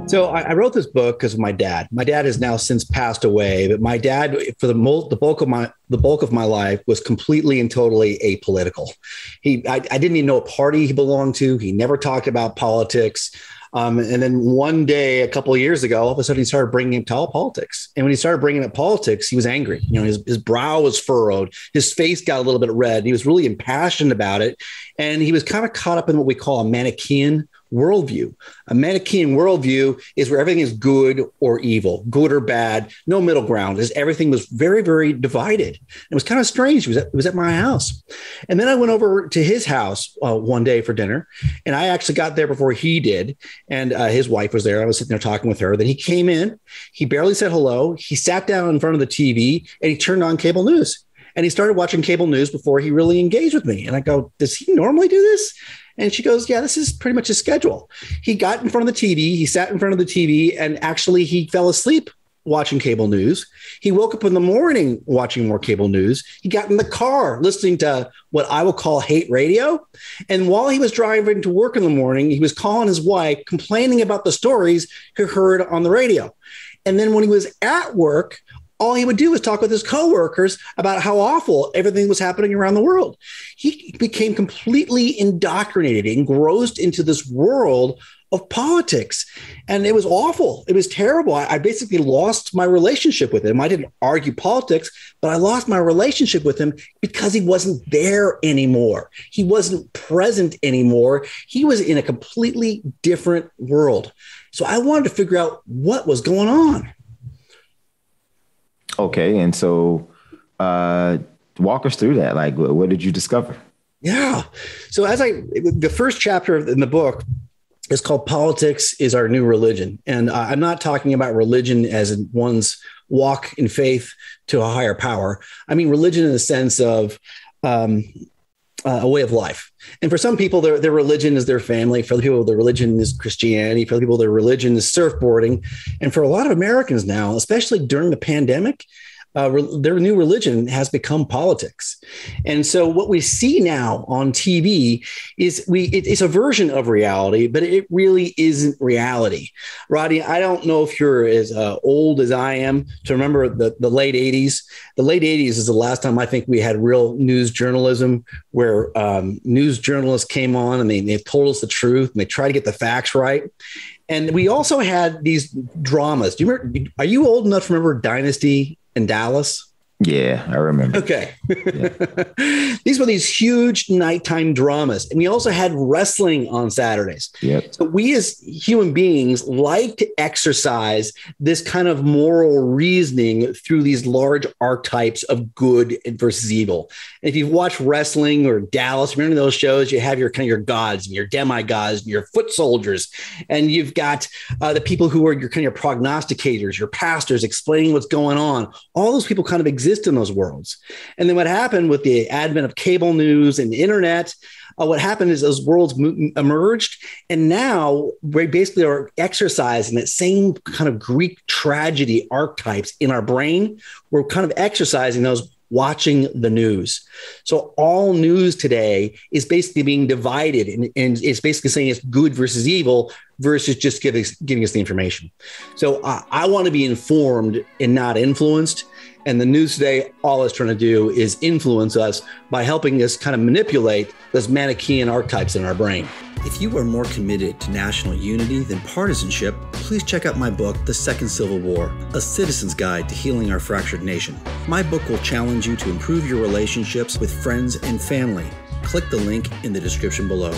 So I wrote this book because of my dad. My dad has now since passed away, but my dad, for the bulk of my life, was completely and totally apolitical. I didn't even know what party he belonged to. He never talked about politics. And then one day, a couple of years ago, all of a sudden he started bringing up politics. And when he started bringing up politics, he was angry. You know, his brow was furrowed. His face got a little bit red. He was really impassioned about it. And he was kind of caught up in what we call a Manichaean worldview. A Manichaean worldview is where everything is good or evil, good or bad, no middle ground. Everything was very, very divided. It was kind of strange. It was at my house. And then I went over to his house one day for dinner, and I actually got there before he did. And his wife was there. I was sitting there talking with her. Then he came in. He barely said hello. He sat down in front of the TV, and he turned on cable news. And he started watching cable news before he really engaged with me. And I go, does he normally do this? And she goes, yeah, this is pretty much his schedule. He got in front of the TV. He sat in front of the TV, and actually he fell asleep watching cable news. He woke up in the morning watching more cable news. He got in the car listening to what I will call hate radio. And while he was driving to work in the morning, he was calling his wife, complaining about the stories he heard on the radio. And then when he was at work, all he would do was talk with his coworkers about how awful everything was happening around the world. He became completely indoctrinated, engrossed into this world of politics. And it was awful. It was terrible. I basically lost my relationship with him. I didn't argue politics, but I lost my relationship with him because he wasn't there anymore. He wasn't present anymore. He was in a completely different world. So I wanted to figure out what was going on. Okay. And so walk us through that. Like, what did you discover? Yeah. So the first chapter in the book is called Politics is Our New Religion. And I'm not talking about religion as in one's walk in faith to a higher power. I mean, religion in the sense of a way of life. And for some people, their religion is their family. For other people, their religion is Christianity. For other people, their religion is surfboarding. And for a lot of Americans now, especially during the pandemic, their new religion has become politics. And so what we see now on TV is it's a version of reality, but it really isn't reality. Rodney, I don't know if you're as old as I am to remember the late 80s. The late 80s is the last time I think we had real news journalism where news journalists came on and they told us the truth and they tried to get the facts right. And we also had these dramas. Do you remember? Are you old enough to remember Dynasty in Dallas? Yeah, I remember. Okay. Yeah. These were these huge nighttime dramas. And we also had wrestling on Saturdays. Yep. So we as human beings like to exercise this kind of moral reasoning through these large archetypes of good versus evil. And if you've watched wrestling or Dallas, remember those shows, you have your kind of your gods and your demigods and your foot soldiers. And you've got the people who are your kind of your prognosticators, your pastors explaining what's going on. All those people kind of exist in those worlds. And then what happened with the advent of cable news and the internet, what happened is those worlds emerged. And now we basically are exercising that same kind of Greek tragedy archetypes in our brain. We're kind of exercising those watching the news. So all news today is basically being divided and it's basically saying it's good versus evil versus just giving us the information. So I want to be informed and not influenced. And the news today, all it's trying to do is influence us by helping us kind of manipulate those Manichaean archetypes in our brain. If you are more committed to national unity than partisanship, please check out my book, The Second Civil War, A Citizen's Guide to Healing Our Fractured Nation. My book will challenge you to improve your relationships with friends and family. Click the link in the description below.